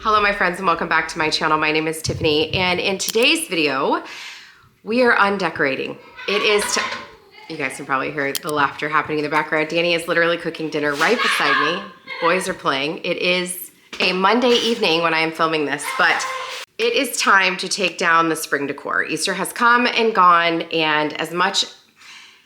Hello my friends and welcome back to my channel. My name is Tiffany and in today's video, we are undecorating. It is, you guys can probably hear the laughter happening in the background. Danny is literally cooking dinner right beside me. Boys are playing. It is a Monday evening when I am filming this, but it is time to take down the spring decor. Easter has come and gone, and as much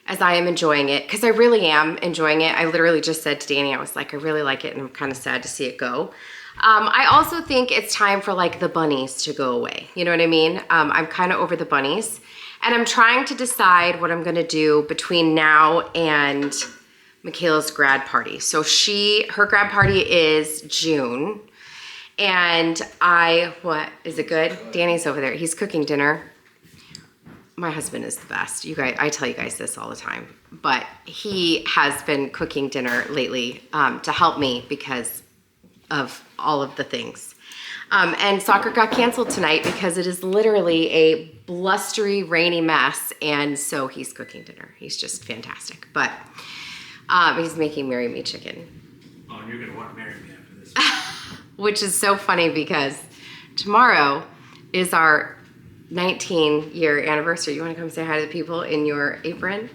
as I am enjoying it, because I really am enjoying it, I literally just said to Danny, I was like, I really like it and I'm kind of sad to see it go. I also think it's time for like the bunnies to go away. You know what I mean? I'm kind of over the bunnies and I'm trying to decide what I'm gonna do between now and Michaela's grad party. So her grad party is June and what, is it good? Danny's over there, he's cooking dinner. My husband is the best. You guys, I tell you guys this all the time, but he has been cooking dinner lately to help me because of all of the things. And soccer got canceled tonight because it is literally a blustery, rainy mess. And so he's cooking dinner. He's just fantastic. But he's making Marry Me chicken. Oh, and you're gonna want to marry me after this. Which is so funny because tomorrow is our 19-year anniversary. You wanna come say hi to the people in your apron?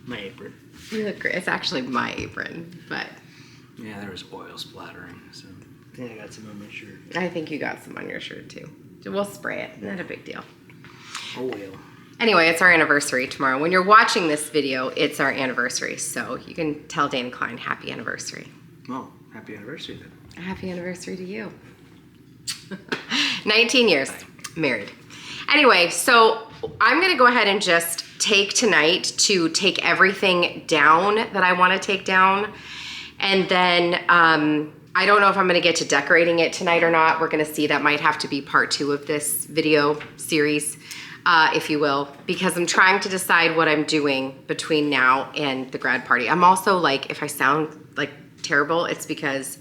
My apron. You look great. It's actually my apron, but. Yeah, there was oil splattering, so I think I got some on my shirt. I think you got some on your shirt too. We'll spray it, not a big deal. Oil. Anyway, it's our anniversary tomorrow. When you're watching this video, it's our anniversary, so you can tell Dan Klein happy anniversary. Well, happy anniversary then. A happy anniversary to you. 19 years married. Anyway, so I'm gonna go ahead and just take tonight to take everything down that I wanna take down. And then I don't know if I'm gonna get to decorating it tonight or not. We're gonna see. That might have to be part 2 of this video series, if you will, because I'm trying to decide what I'm doing between now and the grad party. I'm also like, if I sound like terrible, it's because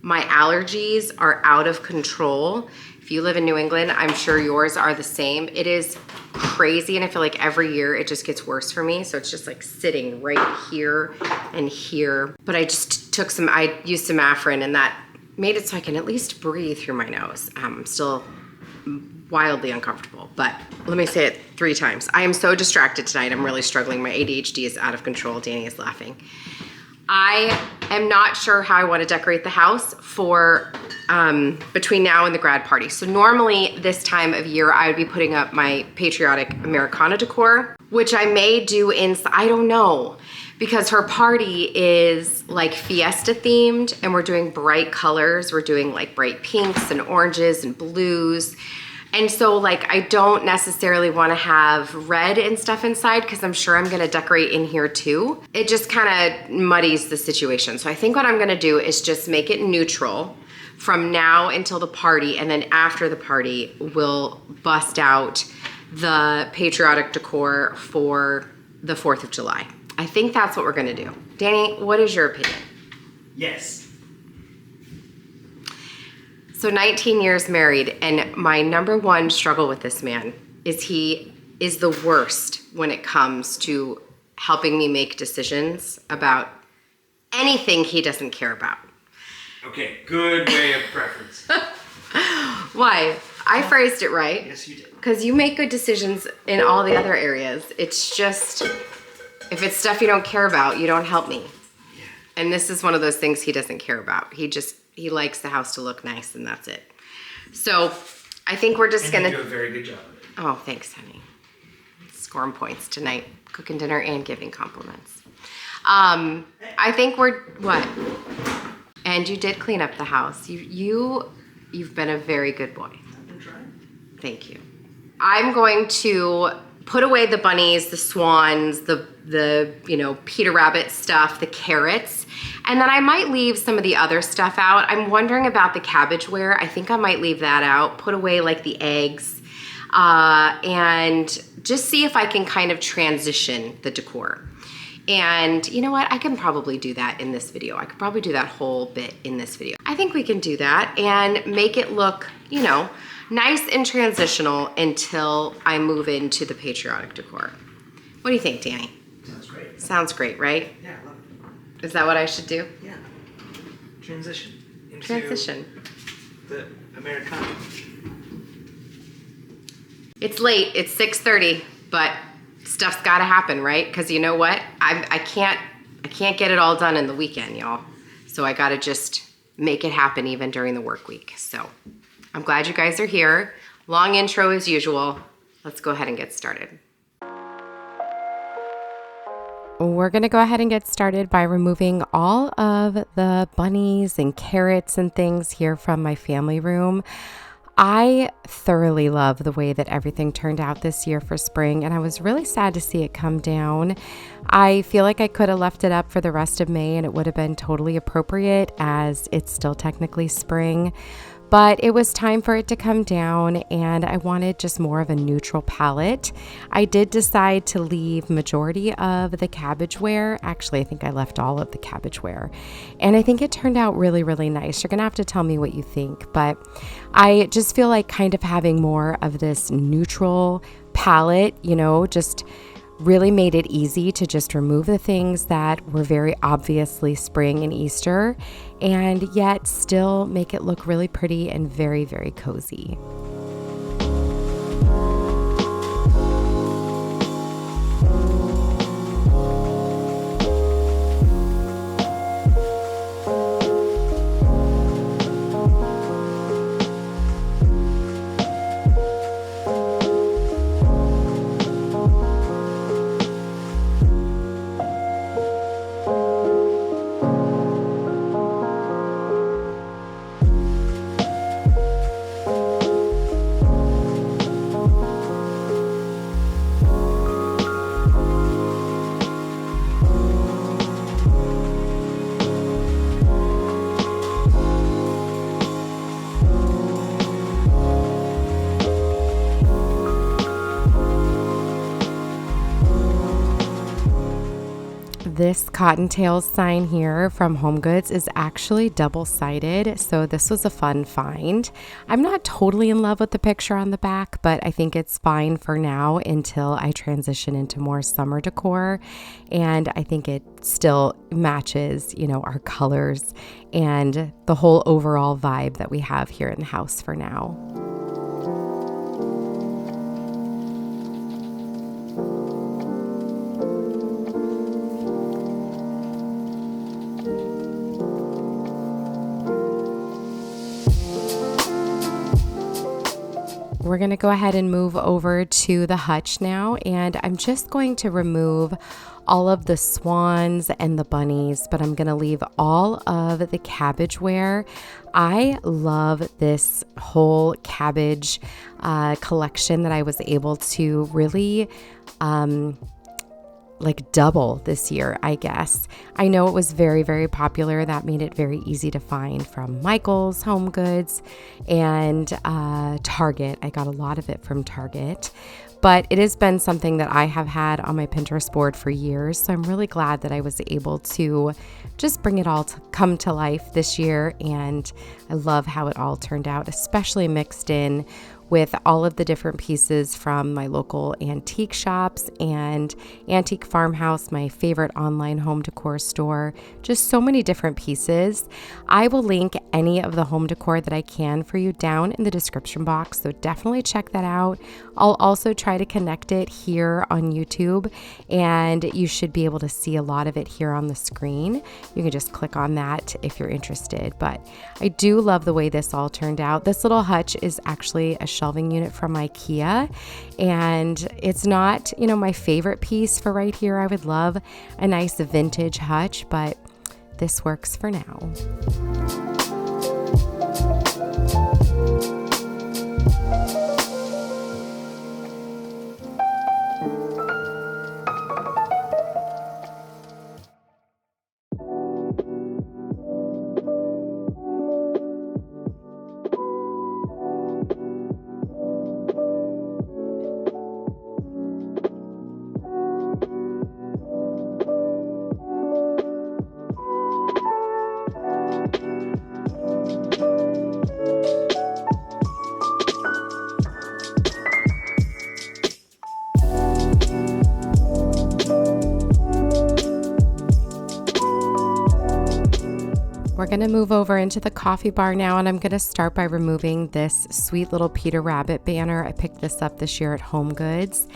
my allergies are out of control. If you live in New England, I'm sure yours are the same. It is crazy, and I feel like every year it just gets worse for me. So it's just like sitting right here and here. But I just I used some Afrin, and that made it so I can at least breathe through my nose. I'm still wildly uncomfortable, but let me say it 3 times. I am so distracted tonight. I'm really struggling. My ADHD is out of control. Danny is laughing. I am not sure how I want to decorate the house for between now and the grad party. So normally this time of year, I would be putting up my patriotic Americana decor, which I may do I don't know, because her party is like fiesta themed and we're doing bright colors. We're doing like bright pinks and oranges and blues. And so like, I don't necessarily want to have red and stuff inside because I'm sure I'm going to decorate in here too. It just kind of muddies the situation. So I think what I'm going to do is just make it neutral from now until the party. And then after the party, we'll bust out the patriotic decor for the 4th of July. I think that's what we're going to do. Danny, what is your opinion? Yes. So 19 years married, and my number 1 struggle with this man is he is the worst when it comes to helping me make decisions about anything he doesn't care about. Okay, good way of preference. Why? I phrased it right. Yes, you did. Because you make good decisions in all the other areas. It's just, if it's stuff you don't care about, you don't help me. Yeah. And this is one of those things he doesn't care about. He likes the house to look nice, and that's it. So I think we're just gonna do a very good job of it. Oh, thanks, honey. Scoring points tonight, cooking dinner and giving compliments. I think what? And you did clean up the house. You've been a very good boy. I've been trying. Thank you. I'm going to put away the bunnies, the swans, the Peter Rabbit stuff, the carrots, and then I might leave some of the other stuff out. I'm wondering about the cabbageware. I think I might leave that out, put away like the eggs, and just see if I can kind of transition the decor. And you know what? I can probably do that in this video. I could probably do that whole bit in this video. I think we can do that and make it look, nice and transitional until I move into the patriotic decor. What do you think, Danny? Sounds great. Sounds great, right? Yeah, I love it. Is that what I should do? Yeah. transition into Transition. the Americana. It's late. It's 6:30, but stuff's got to happen, right? Because you know what? I can't get it all done in the weekend, y'all. So I got to just make it happen even during the work week. So I'm glad you guys are here. Long intro as usual. Let's go ahead and get started. We're going to go ahead and get started by removing all of the bunnies and carrots and things here from my family room. I thoroughly love the way that everything turned out this year for spring, and I was really sad to see it come down. I feel like I could have left it up for the rest of May and it would have been totally appropriate as it's still technically spring. But it was time for it to come down and I wanted just more of a neutral palette. I did decide to leave majority of the cabbageware. Actually, I think I left all of the cabbageware. And I think it turned out really, really nice. You're gonna have to tell me what you think, but I just feel like kind of having more of this neutral palette, just really made it easy to just remove the things that were very obviously spring and Easter and yet still make it look really pretty and very, very cozy. This cottontail sign here from HomeGoods is actually double-sided, so this was a fun find. I'm not totally in love with the picture on the back, but I think it's fine for now until I transition into more summer decor, and I think it still matches, our colors and the whole overall vibe that we have here in the house for now. We're going to go ahead and move over to the hutch now, and I'm just going to remove all of the swans and the bunnies, but I'm going to leave all of the cabbageware. I love this whole cabbage collection that I was able to really double this year, I guess. I know it was very, very popular. That made it very easy to find from Michael's, HomeGoods, and Target. I got a lot of it from Target. But it has been something that I have had on my Pinterest board for years. So I'm really glad that I was able to just bring it all to come to life this year. And I love how it all turned out, especially mixed in with all of the different pieces from my local antique shops and Antique Farmhouse, my favorite online home decor store. Just so many different pieces. I will link any of the home decor that I can for you down in the description box, so definitely check that out. I'll also try to connect it here on YouTube, and you should be able to see a lot of it here on the screen. You can just click on that if you're interested, but I do love the way this all turned out. This little hutch is actually a shelving unit from IKEA, and it's not, my favorite piece for right here. I would love a nice vintage hutch, but this works for now. We're going to move over into the coffee bar now, and I'm going to start by removing this sweet little Peter Rabbit banner. I picked this up this year at Home Goods.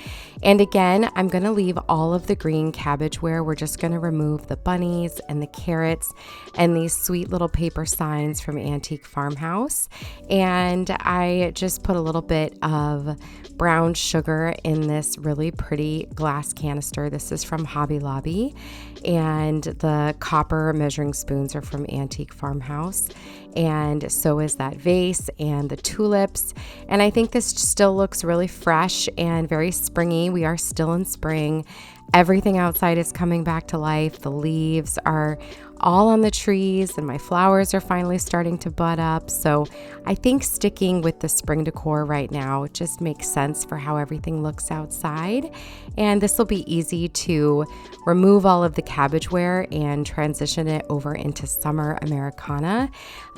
And again, I'm going to leave all of the green cabbageware. We're just going to remove the bunnies and the carrots and these sweet little paper signs from Antique Farmhouse. And I just put a little bit of brown sugar in this really pretty glass canister. This is from Hobby Lobby. And the copper measuring spoons are from Antique Farmhouse, and so is that vase and the tulips. And I think this still looks really fresh and very springy. We are still in spring. Everything outside is coming back to life. The leaves are all on the trees and my flowers are finally starting to bud up. So I think sticking with the spring decor right now just makes sense for how everything looks outside. And this will be easy to remove all of the cabbageware and transition it over into summer Americana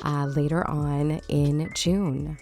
later on in June.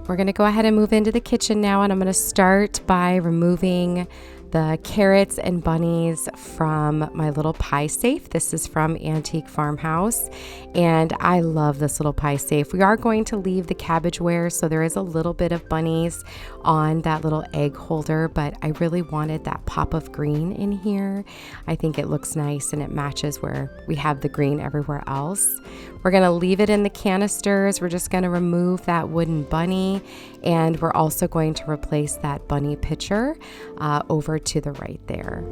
We're going to go ahead and move into the kitchen now, and I'm going to start by removing the carrots and bunnies from my little pie safe. This is from Antique Farmhouse, and I love this little pie safe. We are going to leave the cabbageware, so there is a little bit of bunnies on that little egg holder, but I really wanted that pop of green in here. I think it looks nice and it matches where we have the green everywhere else. We're going to leave it in the canisters. We're just going to remove that wooden bunny, and we're also going to replace that bunny pitcher over to the right there.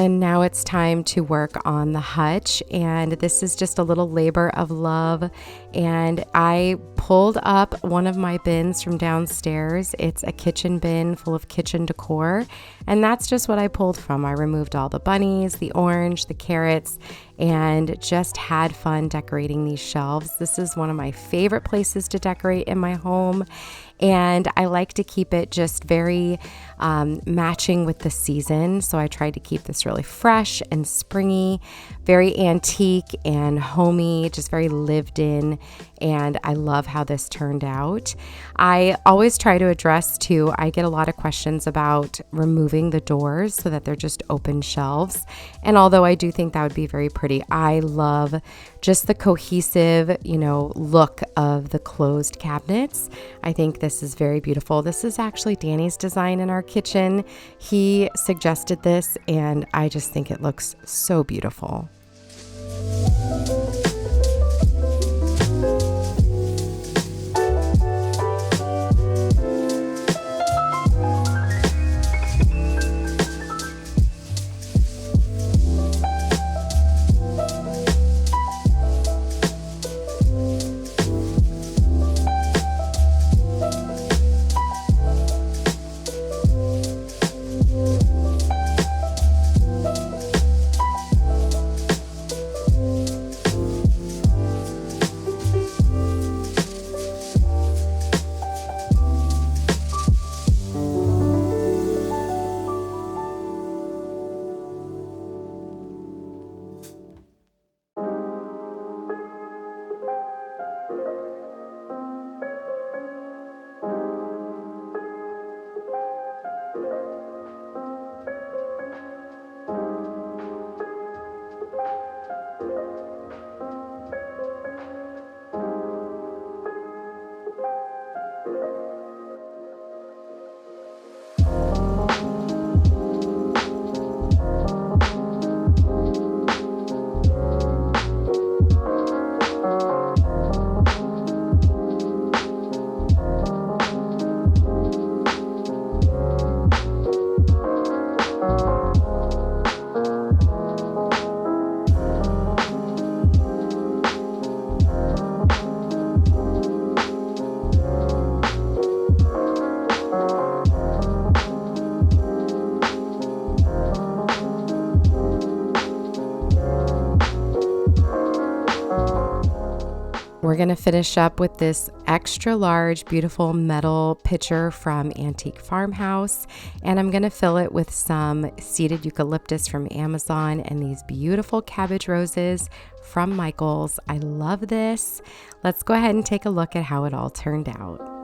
And now it's time to work on the hutch, and this is just a little labor of love. And I pulled up one of my bins from downstairs. It's a kitchen bin full of kitchen decor, and that's just what I pulled from. I removed all the bunnies, the orange, the carrots, and just had fun decorating these shelves. This is one of my favorite places to decorate in my home, and I like to keep it just very matching with the season. So I tried to keep this really fresh and springy, very antique and homey, just very lived in. And I love how this turned out. I always try to address too, I get a lot of questions about removing the doors so that they're just open shelves. And although I do think that would be very pretty, I love just the cohesive, look of the closed cabinets. I think this is very beautiful. This is actually Danny's design in our kitchen. He suggested this, and I just think it looks so beautiful. We're going to finish up with this extra large, beautiful metal pitcher from Antique Farmhouse. And I'm going to fill it with some seeded eucalyptus from Amazon and these beautiful cabbage roses from Michael's. I love this. Let's go ahead and take a look at how it all turned out.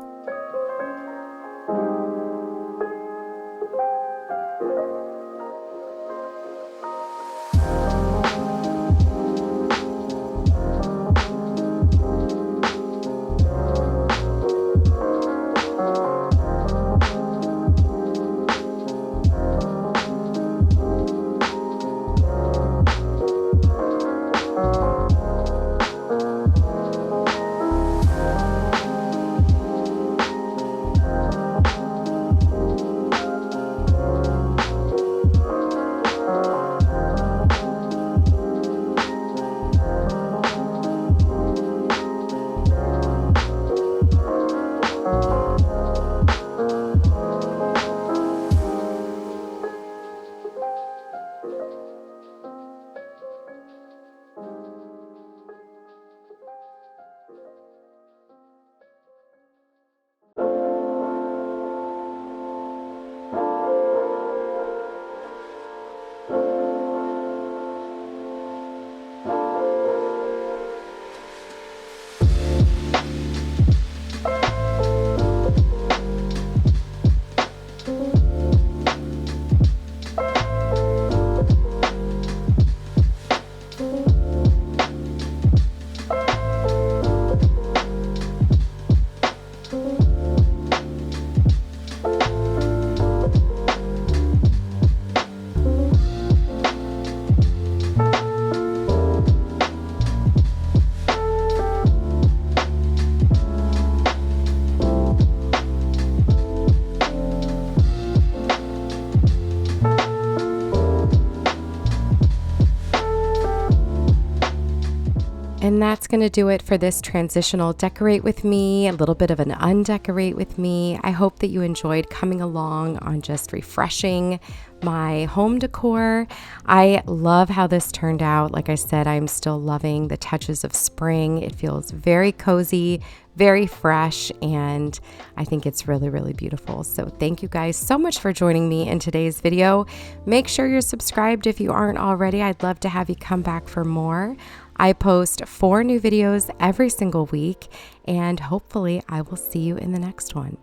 And that's going to do it for this transitional decorate with me, a little bit of an undecorate with me. I hope that you enjoyed coming along on just refreshing my home decor. I love how this turned out. Like I said, I'm still loving the touches of spring. It feels very cozy, very fresh, and I think it's really, really beautiful. So thank you guys so much for joining me in today's video. Make sure you're subscribed if you aren't already. I'd love to have you come back for more. I post 4 new videos every single week, and hopefully I will see you in the next one.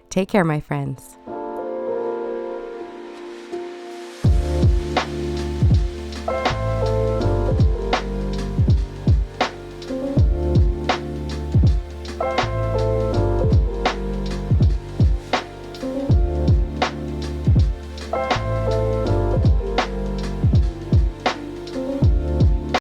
Take care, my friends.